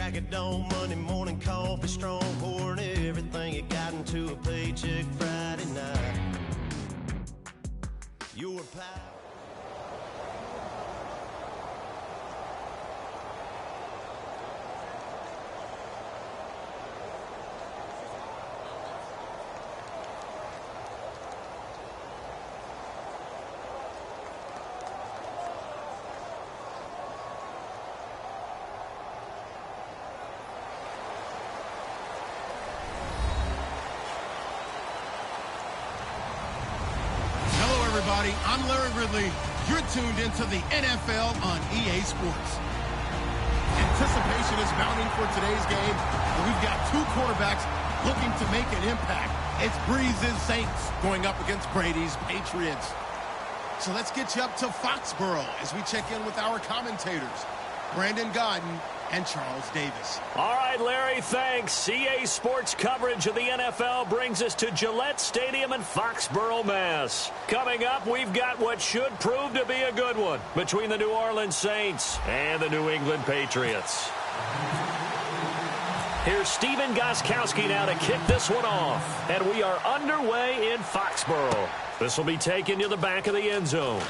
like a dome, Monday morning coffee, strong pouring everything you got into a paycheck Friday night. Your pal. I'm Larry Ridley. You're tuned into the NFL on EA Sports. Anticipation is mounting for today's game. We've got two quarterbacks looking to make an impact. It's Breeze's Saints going up against Brady's Patriots. So let's get you up to Foxborough as we check in with our commentators, Brandon Godden and Charles Davis. All right, Larry, thanks. EA Sports coverage of the NFL brings us to Gillette Stadium in Foxborough, Mass. Coming up, we've got what should prove to be a good one between the New Orleans Saints and the New England Patriots. Here's Stephen Gostkowski now to kick this one off. And we are underway in Foxborough. This will be taken to the back of the end zone.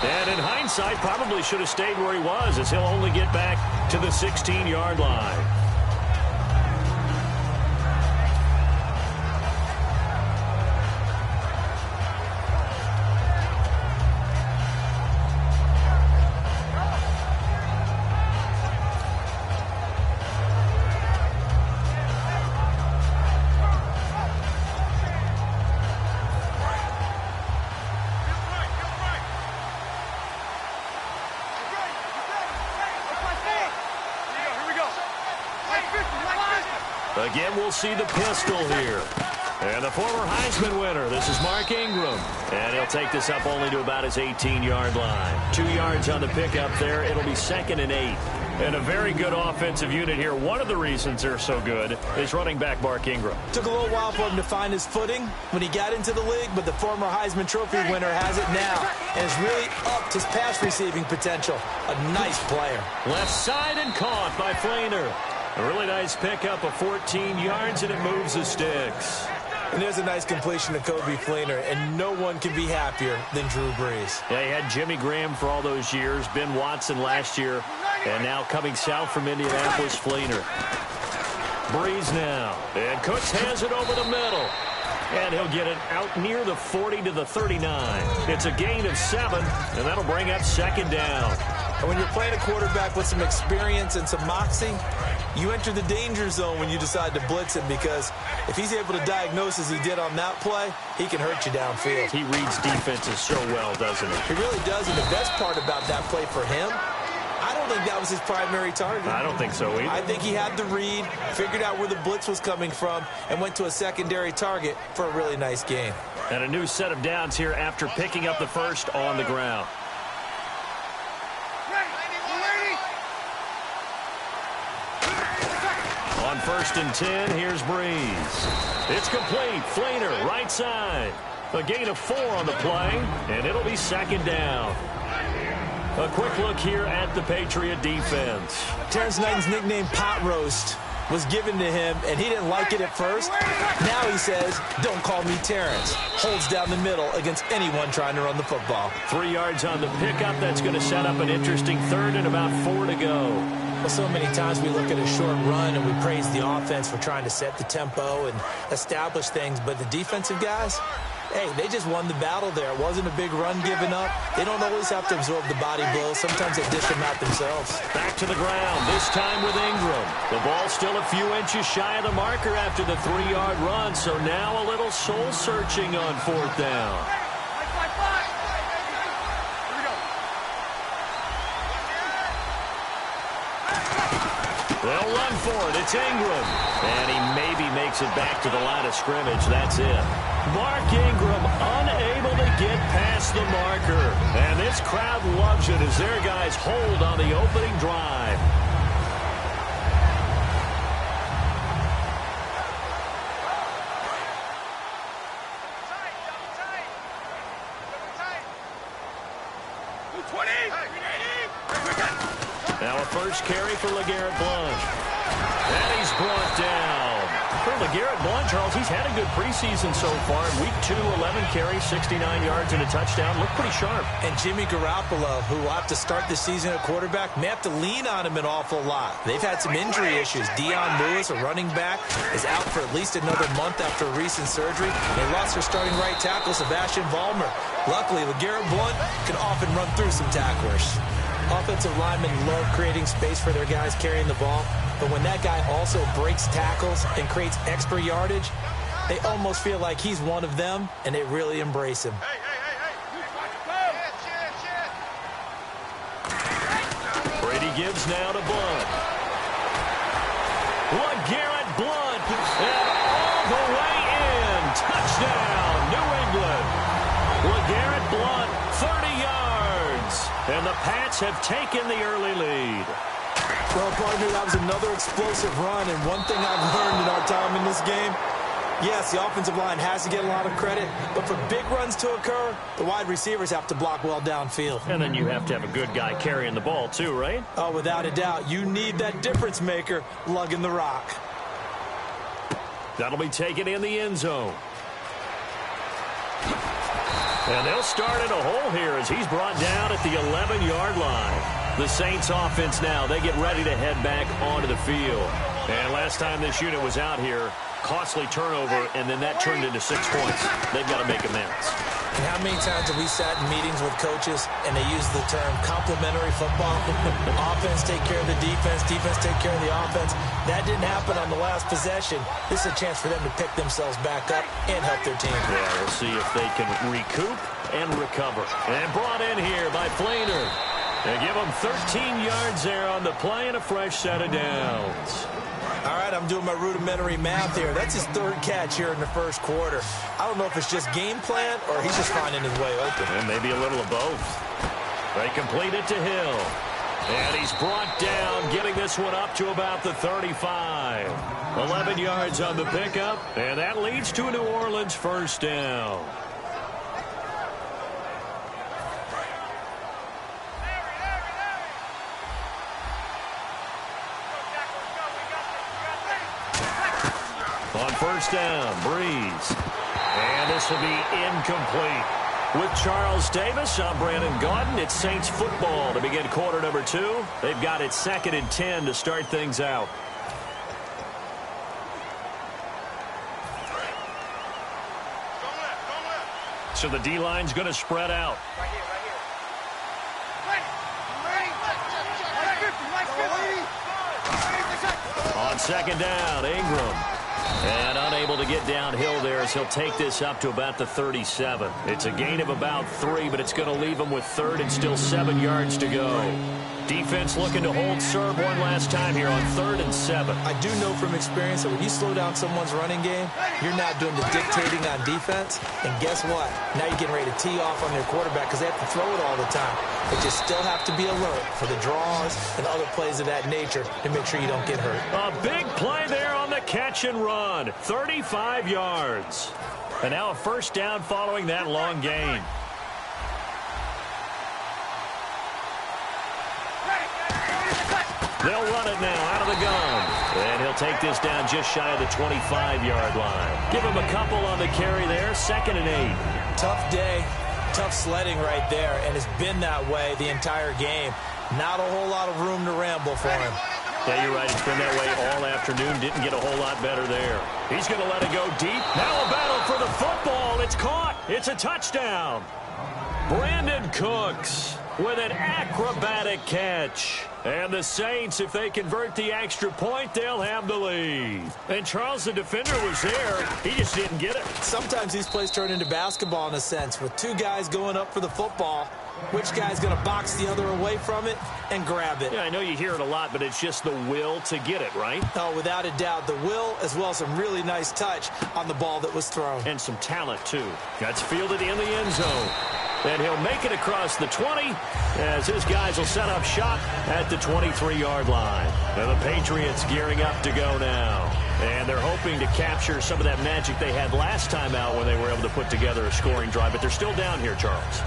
And in hindsight, probably should have stayed where he was, as he'll only get back to the 16-yard line. Again, we'll see the pistol here. And the former Heisman winner, this is Mark Ingram. And he'll take this up only to about his 18-yard line. 2 yards on the pickup there. It'll be 2nd and 8. And a very good offensive unit here. One of the reasons they're so good is running back Mark Ingram. Took a little while for him to find his footing when he got into the league, but the former Heisman Trophy winner has it now and is really upped his pass receiving potential. A nice player. Left side and caught by Flainer. A really nice pickup of 14 yards, and it moves the sticks. And there's a nice completion to Kobe Flainer, and no one can be happier than Drew Brees. Yeah, he had Jimmy Graham for all those years, Ben Watson last year, and now coming south from Indianapolis, Flainer. Brees now, and Cooks has it over the middle. And he'll get it out near the 40 to the 39. It's a gain of 7, and that'll bring up 2nd down. And when you're playing a quarterback with some experience and some moxie, you enter the danger zone when you decide to blitz him, because if he's able to diagnose as he did on that play, he can hurt you downfield. He reads defenses so well, doesn't he? He really does, and the best part about that play for him, I don't think that was his primary target. I don't think so either. I think he had the read, figured out where the blitz was coming from, and went to a secondary target for a really nice gain. And a new set of downs here after picking up the first on the ground. On 1st and 10, here's Brees. It's complete. Flainer, right side. A gain of 4 on the play, and it'll be 2nd down. A quick look here at the Patriot defense. Terrence Knighton's nickname, Pot Roast, was given to him, and he didn't like it at first. Now he says, don't call me Terrence. Holds down the middle against anyone trying to run the football. 3 yards on the pickup. That's going to set up an interesting 3rd and about 4 to go. Well, so many times we look at a short run and we praise the offense for trying to set the tempo and establish things, but the defensive guys, hey, they just won the battle there. It wasn't a big run given up. They don't always have to absorb the body blows. Sometimes they dish them out themselves. Back to the ground, this time with Ingram. The ball still a few inches shy of the marker after the 3-yard run, so now a little soul-searching on 4th down. They'll run for it. It's Ingram. And he maybe makes it back to the line of scrimmage. That's it. Mark Ingram unable to get past the marker. And this crowd loves it as their guys hold on the opening drive. Now a first carry for LeGarrette Blount. And he's brought down. For LeGarrette Blount, Charles, he's had a good preseason so far. Week 2, 11 carries, 69 yards and a touchdown. Looked pretty sharp. And Jimmy Garoppolo, who will have to start the season at quarterback, may have to lean on him an awful lot. They've had some injury issues. Dion Lewis, a running back, is out for at least another month after a recent surgery. They lost their starting right tackle, Sebastian Vollmer. Luckily, LeGarrette Blount can often run through some tacklers. Offensive linemen love creating space for their guys carrying the ball, but when that guy also breaks tackles and creates extra yardage, they almost feel like he's one of them, and they really embrace him. Brady gives now to Blount. LeGarrette Blount, and all the way in. Touchdown, New England. LeGarrette Blount, 30 yards. And the Pats have taken the early lead. Well, partner, that was another explosive run, and one thing I've learned in our time in this game, yes, the offensive line has to get a lot of credit, but for big runs to occur, the wide receivers have to block well downfield. And then you have to have a good guy carrying the ball too, right? Oh, without a doubt. You need that difference maker lugging the rock. That'll be taken in the end zone. And they'll start in a hole here as he's brought down at the 11-yard line. The Saints offense now, they get ready to head back onto the field. And last time this unit was out here, costly turnover, and then that turned into 6 points. They've got to make amends. And how many times have we sat in meetings with coaches and they use the term complementary football? Offense take care of the defense, defense take care of the offense. That didn't happen on the last possession. This is a chance for them to pick themselves back up and help their team. Yeah, we'll see if they can recoup and recover. And brought in here by Flainer. They give him 13 yards there on the play and a fresh set of downs. All right, I'm doing my rudimentary math here. That's his third catch here in the first quarter. I don't know if it's just game plan or he's just finding his way open. And maybe a little of both. They complete it to Hill. And he's brought down, getting this one up to about the 35. 11 yards on the pickup, and that leads to a New Orleans first down. On first down, Breeze. And this will be incomplete. With Charles Davis, I'm Brandon Gaudin. It's Saints football to begin quarter number 2. They've got it 2nd and 10 to start things out. So the D-line's going to spread out. On second down, Ingram. And unable to get downhill there as he'll take this up to about the 37. It's a gain of about 3, but it's going to leave him with 3rd and still 7 yards to go. Defense looking to hold serve one last time here on 3rd and 7. I do know from experience that when you slow down someone's running game, you're not doing the dictating on defense. And guess what? Now you're getting ready to tee off on their quarterback because they have to throw it all the time. They just still have to be alert for the draws and other plays of that nature to make sure you don't get hurt. A big play there on the catch and run. 35 yards. And now a first down following that long gain. They'll run it now out of the gun. And he'll take this down just shy of the 25-yard line. Give him a couple on the carry there. 2nd and 8. Tough day. Tough sledding right there, and it's been that way the entire game. Not a whole lot of room to ramble for him. Yeah, you're right. It's been that way all afternoon. Didn't get a whole lot better there. He's going to let it go deep. Now a battle for the football. It's caught. It's a touchdown. Brandon Cooks with an acrobatic catch. And the Saints, if they convert the extra point, they'll have the lead. And Charles, the defender, was there. He just didn't get it. Sometimes these plays turn into basketball in a sense. With two guys going up for the football, which guy's going to box the other away from it and grab it? Yeah, I know you hear it a lot, but it's just the will to get it, right? Oh, without a doubt. The will as well as some really nice touch on the ball that was thrown. And some talent, too. That's fielded in the end zone. And he'll make it across the 20 as his guys will set up shop at the 23-yard line. And the Patriots gearing up to go now. And they're hoping to capture some of that magic they had last time out when they were able to put together a scoring drive. But they're still down here, Charles.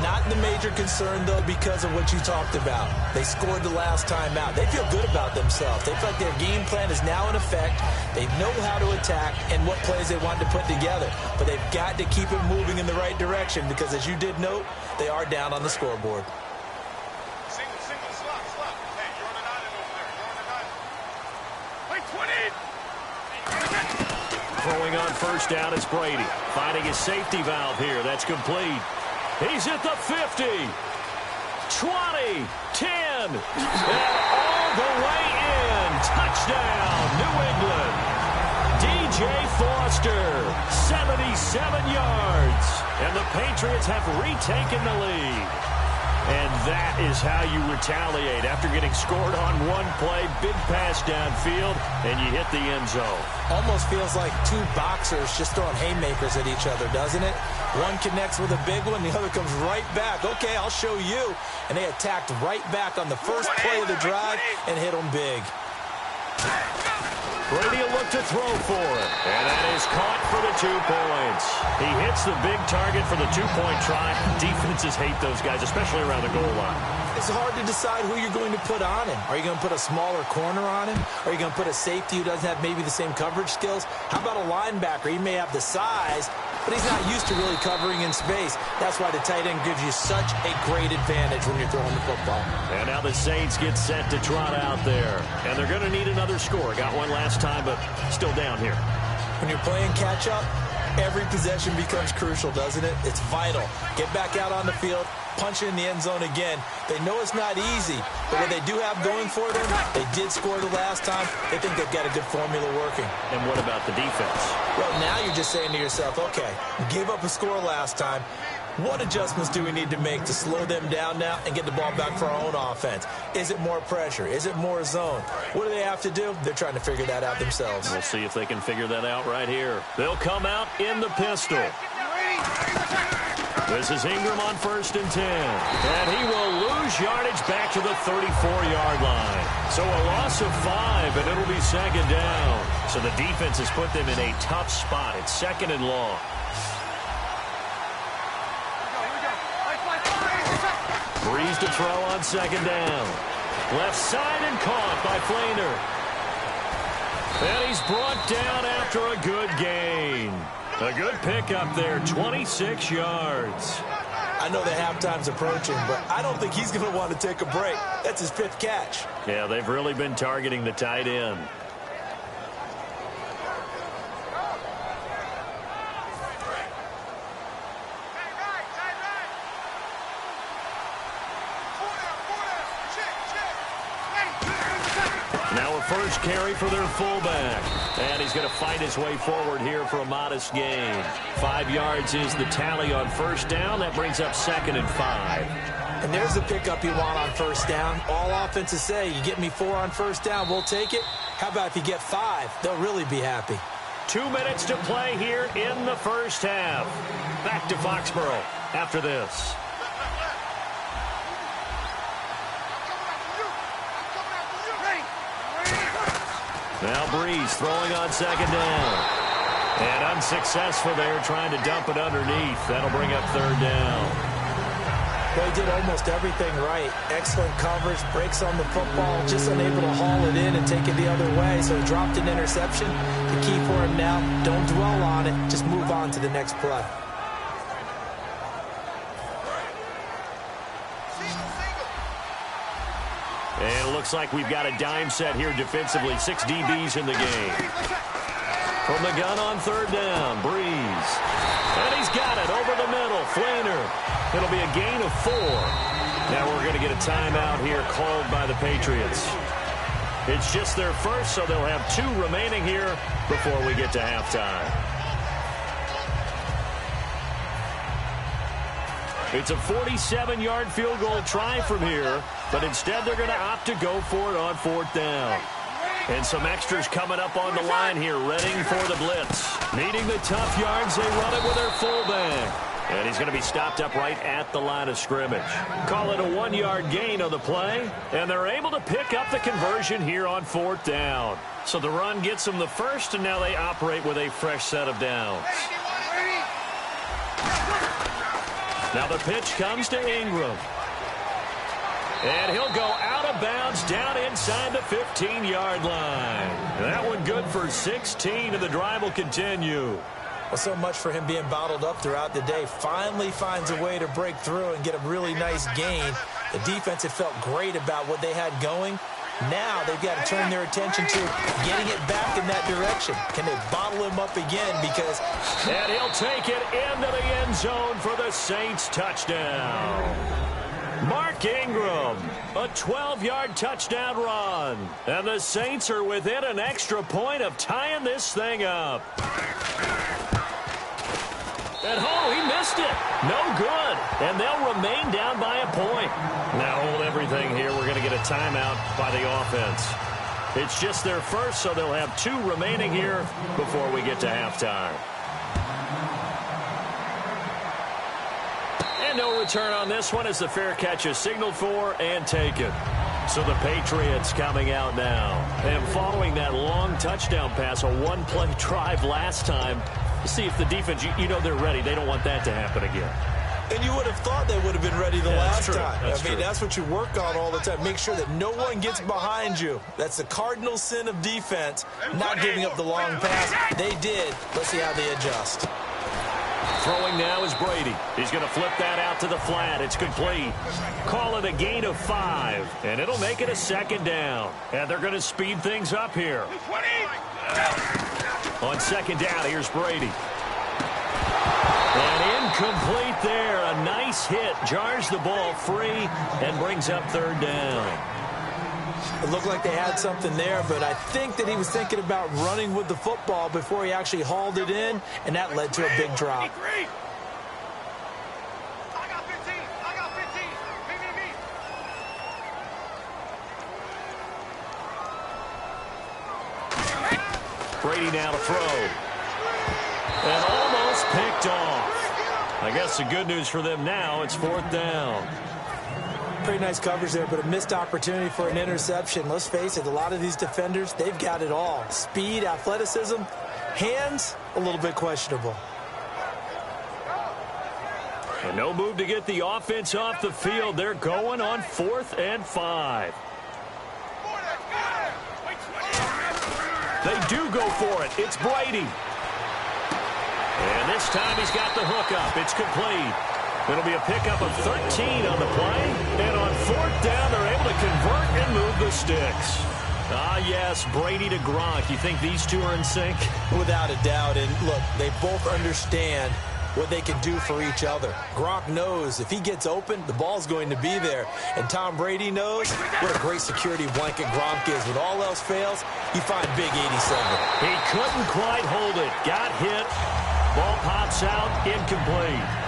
Not the major concern, though, because of what you talked about. They scored the last time out. They feel good about themselves. They feel like their game plan is now in effect. They know how to attack and what plays they want to put together. But they've got to keep it moving in the right direction because, as you did note, they are down on the scoreboard. Throwing on first down is Brady. Finding his safety valve here. That's complete. He's at the 50. 20. 10. And all the way in. Touchdown, New England. DJ Foster, 77 yards. And the Patriots have retaken the lead. And that is how you retaliate. After getting scored on one play, big pass downfield, and you hit the end zone. Almost feels like two boxers just throwing haymakers at each other, doesn't it? One connects with a big one, the other comes right back. Okay, I'll show you. And they attacked right back on the first play of the drive and hit them big. Brady will look to throw for it. And that is caught for the 2 points. He hits the big target for the 2-point try. Defenses hate those guys, especially around the goal line. It's hard to decide who you're going to put on him. Are you going to put a smaller corner on him? Are you going to put a safety who doesn't have maybe the same coverage skills? How about a linebacker? He may have the size, but he's not used to really covering in space. That's why the tight end gives you such a great advantage when you're throwing the football. And now the Saints get set to trot out there. And they're going to need another score. Got one last time, but still down here. When you're playing catch-up, every possession becomes crucial, doesn't it? It's vital. Get back out on the field, punch it in the end zone again. They know it's not easy, but what they do have going for them, they did score the last time. They think they've got a good formula working. And what about the defense? Well, now you're just saying to yourself, okay, we gave up a score last time. What adjustments do we need to make to slow them down now and get the ball back for our own offense? Is it more pressure? Is it more zone? What do they have to do? They're trying to figure that out themselves. We'll see if they can figure that out right here. They'll come out in the pistol. This is Ingram on 1st and 10. And he will lose yardage back to the 34-yard line. So a loss of 5, and it'll be 2nd down. So the defense has put them in a tough spot. It's 2nd and long. Breeze to throw on 2nd down. Left side and caught by Flainer. And he's brought down after a good gain. A good pickup there, 26 yards. I know the halftime's approaching, but I don't think he's going to want to take a break. That's his 5th catch. Yeah, they've really been targeting the tight end. Now a first carry for their fullback. And he's going to fight his way forward here for a modest gain. 5 yards is the tally on 1st down. That brings up 2nd and 5. And there's the pickup you want on 1st down. All offenses say, you get me 4 on 1st down, we'll take it. How about if you get 5? They'll really be happy. 2 minutes to play here in the 1st half. Back to Foxborough after this. Now Breeze throwing on 2nd down. And unsuccessful there, trying to dump it underneath. That'll bring up 3rd down. Well, he did almost everything right. Excellent coverage, breaks on the football, just unable to haul it in and take it the other way. So he dropped an interception. The key for him now, don't dwell on it. Just move on to the next play. And it looks like we've got a dime set here defensively. 6 DBs in the game. From the gun on 3rd down, Breeze. And he's got it over the middle. Flainer. It'll be a gain of 4. Now we're going to get a timeout here called by the Patriots. It's just their first, so they'll have 2 remaining here before we get to halftime. It's a 47-yard field goal try from here, but instead they're going to opt to go for it on 4th down. And some extras coming up on the line here, readying for the blitz. Needing the tough yards, they run it with their fullback. And he's going to be stopped up right at the line of scrimmage. Call it a 1-yard gain on the play, and they're able to pick up the conversion here on 4th down. So the run gets them the first, and now they operate with a fresh set of downs. Now the pitch comes to Ingram. And he'll go out of bounds down inside the 15-yard line. That one good for 16, and the drive will continue. Well, so much for him being bottled up throughout the day. Finally finds a way to break through and get a really nice gain. The defense had felt great about what they had going. Now they've got to turn their attention to getting it back in that direction. Can they bottle him up again? Because and he'll take it into the end zone for the Saints touchdown. Mark Ingram, a 12-yard touchdown run. And the Saints are within an extra point of tying this thing up. And he missed it. No good. And they'll remain down by a point. Now hold everything here. We're going to get a timeout by the offense. It's just their first, so they'll have 2 remaining here before we get to halftime. And no return on this one as the fair catch is signaled for and taken. So the Patriots coming out now. And following that long touchdown pass, a 1-play drive last time, see if the defense, you know they're ready. They don't want that to happen again. And you would have thought they would have been ready the last time. I mean, that's what you work on all the time. Make sure that no one gets behind you. That's the cardinal sin of defense, not giving up the long pass. They did. Let's see how they adjust. Throwing now is Brady. He's going to flip that out to the flat. It's complete. Call it a gain of 5, and it'll make it a 2nd down. And they're going to speed things up here. On 2nd down, here's Brady. And incomplete there. A nice hit. Jars the ball free and brings up 3rd down. It looked like they had something there, but I think that he was thinking about running with the football before he actually hauled it in, and that led to a big drop. Brady now to throw. And almost picked off. I guess the good news for them now, it's 4th down. Pretty nice coverage there, but a missed opportunity for an interception. Let's face it, a lot of these defenders, they've got it all. Speed, athleticism, hands, a little bit questionable. And no move to get the offense off the field. They're going on 4th and 5. They do go for it. It's Brady. And this time he's got the hook up. It's complete. It'll be a pickup of 13 on the play. And on 4th down, they're able to convert and move the sticks. Ah, yes, Brady to Gronk. You think these two are in sync? Without a doubt. And look, they both understand what they can do for each other. Gronk knows if he gets open, the ball's going to be there. And Tom Brady knows what a great security blanket Gronk is. When all else fails, you find Big 87. He couldn't quite hold it. Got hit. Ball pops out. Incomplete.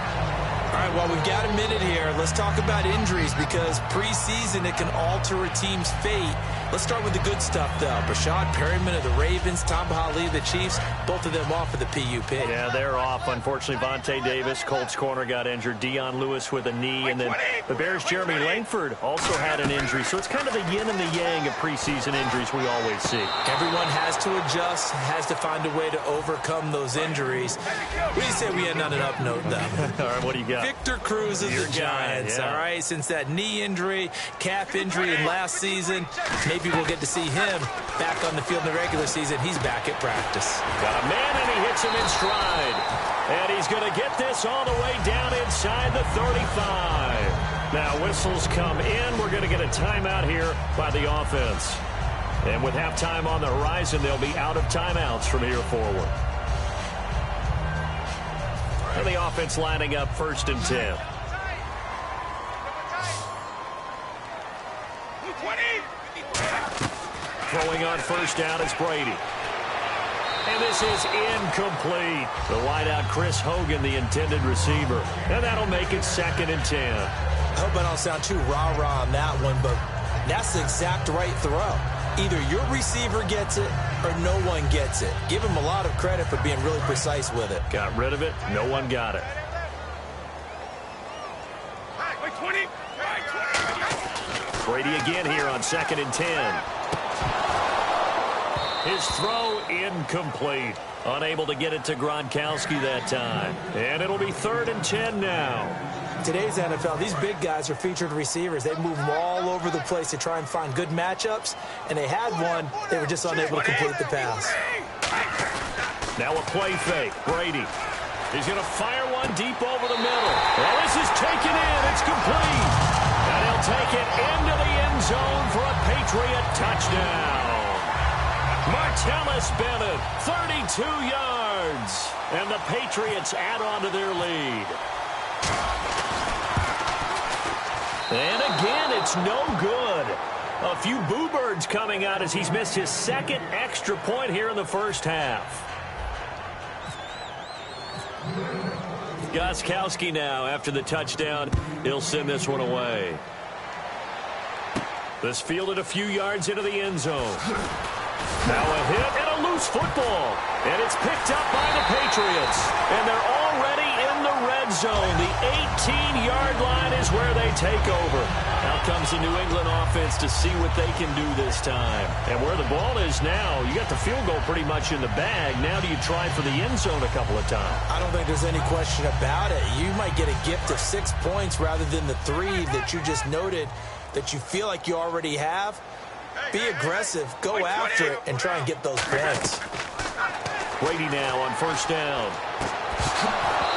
All right, well, we've got a minute here. Let's talk about injuries because preseason, it can alter a team's fate. Let's start with the good stuff, though. Brashad Perryman of the Ravens, Tom Hali of the Chiefs, both of them off of the PUP. Yeah, they're off. Unfortunately, Vontae Davis, Colts corner, got injured. Dion Lewis with a knee. And then the Bears' Jeremy Langford also had an injury. So it's kind of the yin and the yang of preseason injuries we always see. Everyone has to adjust, has to find a way to overcome those injuries. What do you say we end on an up note, though? All right, what do you got? Victor Cruz of the Giants, yeah. all right? Since that knee injury, calf injury in last season, maybe we'll get to see him back on the field in the regular season. He's back at practice. Got a man, and he hits him in stride. And he's going to get this all the way down inside the 35. Now, whistles come in. We're going to get a timeout here by the offense. And with halftime on the horizon, they'll be out of timeouts from here forward. And the offense lining up 1st and 10. Throwing on 1st down is Brady. And this is incomplete. The wideout Chris Hogan, the intended receiver. And that'll make it 2nd and 10. I hope I don't sound too rah-rah on that one, but that's the exact right throw. Either your receiver gets it or no one gets it. Give him a lot of credit for being really precise with it. Got rid of it. No one got it. Brady again here on 2nd and 10. His throw incomplete. Unable to get it to Gronkowski that time. And it'll be 3rd and 10 now. Today's NFL, these big guys are featured receivers. They move them all over the place to try and find good matchups. And they had one. They were just unable to complete the pass. Now a play fake. Brady. He's going to fire one deep over the middle. Well, this is taken in. It's complete. And he'll take it into the end zone for a Patriot touchdown. Martellus Bennett, 32 yards. And the Patriots add on to their lead. And again, it's no good. A few boo birds coming out as he's missed his 2nd extra point here in the first half. Gostkowski now after the touchdown. He'll send this one away. This fielded a few yards into the end zone. Now a hit and a loose football. And it's picked up by the Patriots. And they're already in the red zone. The 18-yard line is where they take over. Out comes the New England offense to see what they can do this time. And where the ball is now, you got the field goal pretty much in the bag. Now do you try for the end zone a couple of times? I don't think there's any question about it. You might get a gift of 6 points rather than the 3 that you just noted that you feel like you already have. Be aggressive, go after it, and try and get those points. Brady now on 1st down.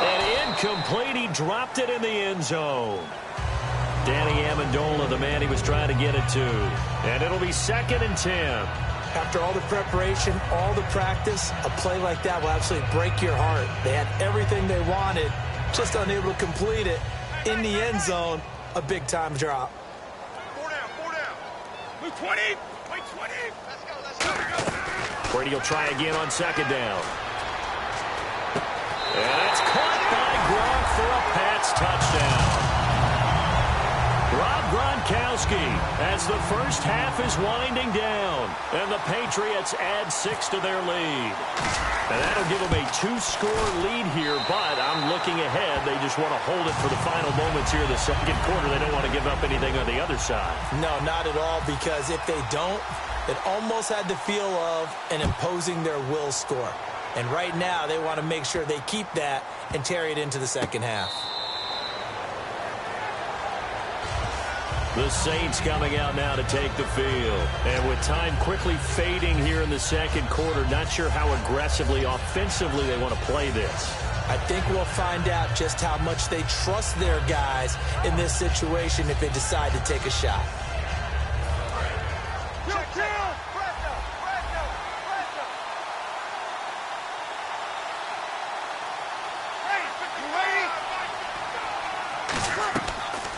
And incomplete. He dropped it in the end zone. Danny Amendola, the man he was trying to get it to. And it'll be 2nd and 10. After all the preparation, all the practice, a play like that will absolutely break your heart. They had everything they wanted, just unable to complete it. In the end zone, a big-time drop. 4 down. Move 20. Wait, 20. Let's go. Brady will try again on 2nd down. And it's caught by Gronk for a Pats touchdown. Rob Gronkowski as the first half is winding down. And the Patriots add 6 to their lead. And that'll give them a 2-score lead here, but I'm looking ahead. They just want to hold it for the final moments here the second quarter. They don't want to give up anything on the other side. No, not at all, because if they don't, it almost had the feel of an imposing their will score. And right now, they want to make sure they keep that and carry it into the second half. The Saints coming out now to take the field. And with time quickly fading here in the second quarter, not sure how aggressively, offensively they want to play this. I think we'll find out just how much they trust their guys in this situation if they decide to take a shot.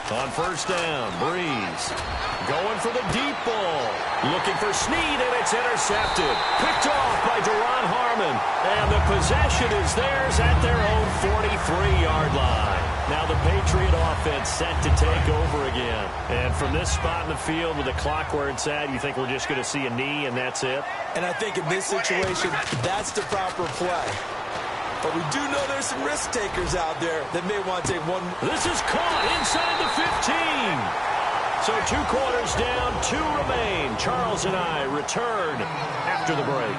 On 1st down, Breeze going for the deep ball. Looking for Snead, and it's intercepted. Picked off by Duron Harmon. And the possession is theirs at their own 43-yard line. Now the Patriot offense set to take over again. And from this spot in the field with the clock where it's at, you think we're just going to see a knee and that's it? And I think in this situation, that's the proper play. But we do know there's some risk takers out there that may want to take one. This is caught inside the 15. So 2 quarters down, 2 remain. Charles and I return after the break.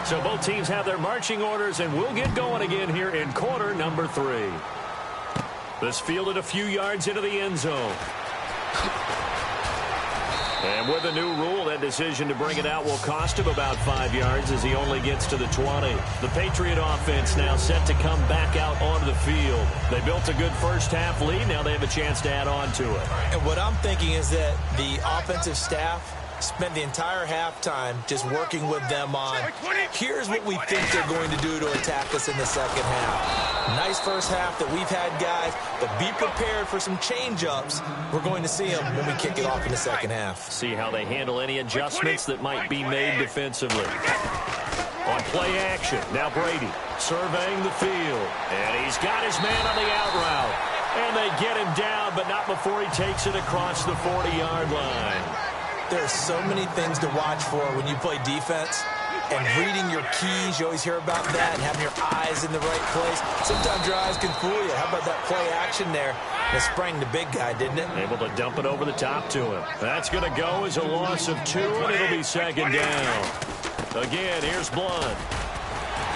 So both teams have their marching orders, and we'll get going again here in quarter number 3. This fielded a few yards into the end zone. And with a new rule, that decision to bring it out will cost him about 5 yards as he only gets to the 20. The Patriot offense now set to come back out onto the field. They built a good first half lead. Now they have a chance to add on to it. And what I'm thinking is that the offensive staff spent the entire halftime just working with them on, here's what we think they're going to do to attack us in the second half. Nice first half that we've had, guys, but be prepared for some change-ups. We're going to see them when we kick it off in the second half. See how they handle any adjustments that might be made defensively. On play action, now Brady surveying the field. And he's got his man on the out route. And they get him down, but not before he takes it across the 40-yard line. There are so many things to watch for when you play defense. and reading your keys. You always hear about that, and having your eyes in the right place. Sometimes your eyes can fool you. How about that play action there? It sprang the big guy, didn't it? Able to dump it over the top to him. That's going to go as a loss of 2, and it'll be second down. Again, here's Blunt.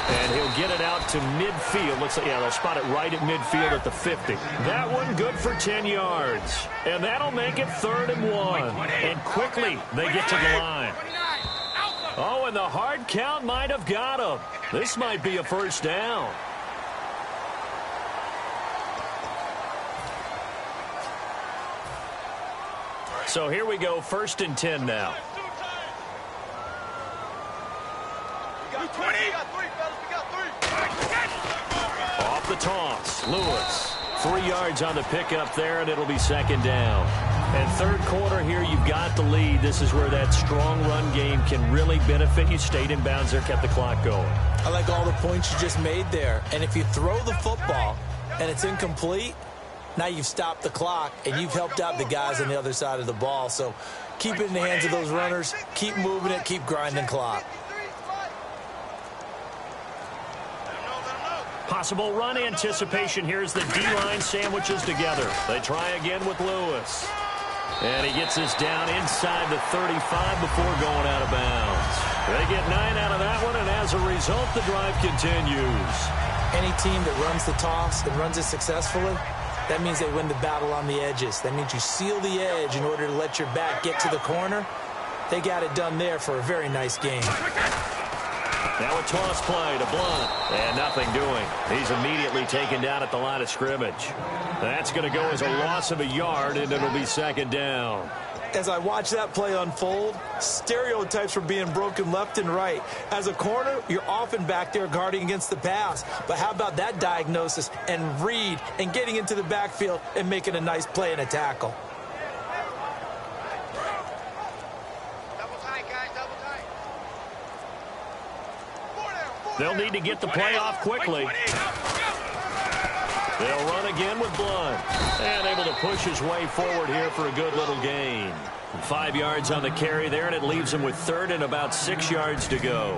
And he'll get it out to midfield. Looks like, yeah, they'll spot it right at midfield at the 50. That one good for 10 yards. And that'll make it 3rd and 1. And quickly, they get to the line. Oh, and the hard count might have got him. This might be a first down. So here we go, 1st and 10 now. Off the toss, Lewis. 3 yards on the pickup there, and it'll be second down. And third quarter here, you've got the lead. This is where that strong run game can really benefit you. Stayed in bounds there, kept the clock going. I like all the points you just made there. And if you throw the football and it's incomplete, now you've stopped the clock and you've helped out the guys on the other side of the ball. So keep it in the hands of those runners. Keep moving it. Keep grinding clock. Possible run anticipation. Here's the D-line sandwiches together. They try again with Lewis. And he gets this down inside the 35 before going out of bounds. They get 9 out of that one, and as a result, the drive continues. Any team that runs the toss and runs it successfully, that means they win the battle on the edges. That means you seal the edge in order to let your back get to the corner. They got it done there for a very nice game. Now a toss play to Blunt, and nothing doing. He's immediately taken down at the line of scrimmage. That's going to go as a loss of a yard, and it'll be second down. As I watch that play unfold, stereotypes were being broken left and right. As a corner, you're often back there guarding against the pass. But how about that diagnosis and read and getting into the backfield and making a nice play and a tackle? They'll need to get the play off quickly. They'll run again with Blunt. And able to push his way forward here for a good little gain. 5 yards on the carry there, and it leaves him with 3rd and about 6 yards to go.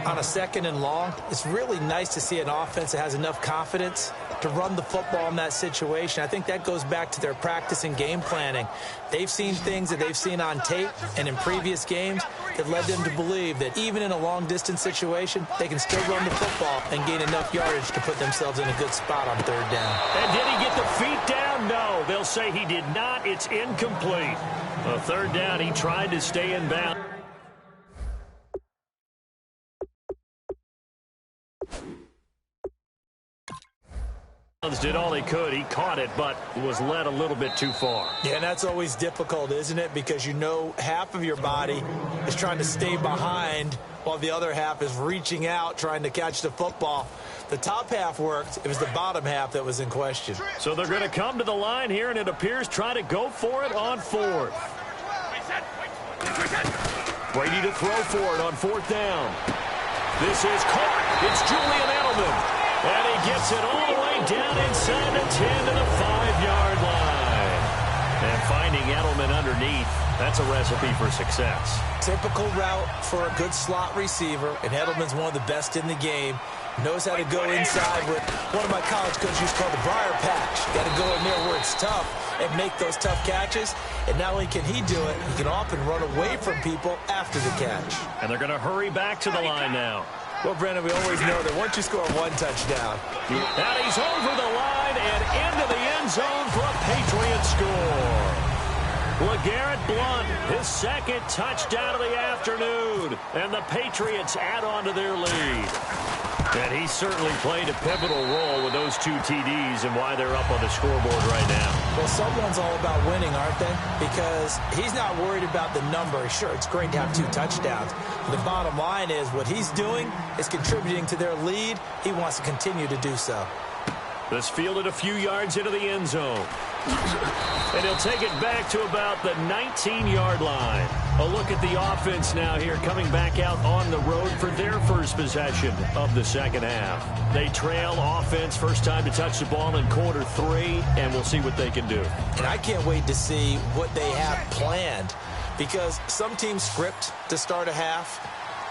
On a 2nd and long, it's really nice to see an offense that has enough confidence to run the football in that situation. I think that goes back to their practice and game planning. They've seen things that they've seen on tape and in previous games that led them to believe that even in a long-distance situation, they can still run the football and gain enough yardage to put themselves in a good spot on 3rd down. And did he get the feet down? No. They'll say he did not. It's incomplete. A 3rd down, he tried to stay in bounds. Did all he could. He caught it, but was led a little bit too far. Yeah, and that's always difficult, isn't it? Because you know half of your body is trying to stay behind while the other half is reaching out, trying to catch the football. The top half worked. It was the bottom half that was in question. So they're going to come to the line here, and it appears try to go for it on 4th. Brady to throw for it on 4th down. This is caught. It's Julian Edelman. And he gets it all the way down inside the 10 to the 5-yard line. And finding Edelman underneath, that's a recipe for success. Typical route for a good slot receiver, and Edelman's one of the best in the game. Knows how to go inside with one of my college coaches used to call the briar patch. Got to go in there where it's tough and make those tough catches. And not only can he do it, he can often run away from people after the catch. And they're going to hurry back to the line now. Well, Brandon, we always know that once you score 1 touchdown. And he's over the line and into the end zone for a Patriot score. LeGarrette Blunt, his 2nd touchdown of the afternoon. And the Patriots add on to their lead. And he certainly played a pivotal role with those 2 TDs and why they're up on the scoreboard right now. Well, someone's all about winning, aren't they? Because he's not worried about the number. Sure, it's great to have 2 touchdowns. But the bottom line is what he's doing is contributing to their lead. He wants to continue to do so. This fielded a few yards into the end zone. And he'll take it back to about the 19-yard line. A look at the offense now here coming back out on the road for their first possession of the second half. They trail offense, first time to touch the ball in quarter 3, and we'll see what they can do. And I can't wait to see what they have planned, because some teams script to start a half.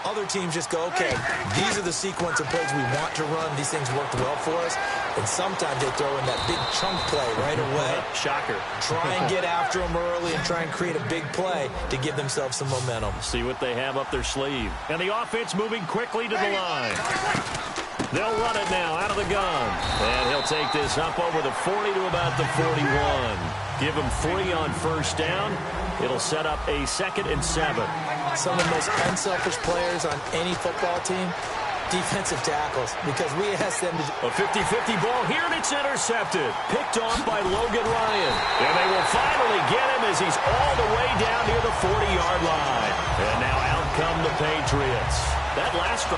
Other teams just go, okay, these are the sequence of plays we want to run. These things worked well for us. And sometimes they throw in that big chunk play right away. Shocker. Try and get after them early and try and create a big play to give themselves some momentum. See what they have up their sleeve. And the offense moving quickly to the line. They'll run it now out of the gun. And he'll take this up over the 40 to about the 41. Give him 3 on first down. It'll set up a 2nd and 7. Some of the most unselfish players on any football team, defensive tackles, because we ask them to... A 50-50 ball here, and it's intercepted. Picked off by Logan Ryan. And they will finally get him as he's all the way down near the 40-yard line. And now out come the Patriots. That last...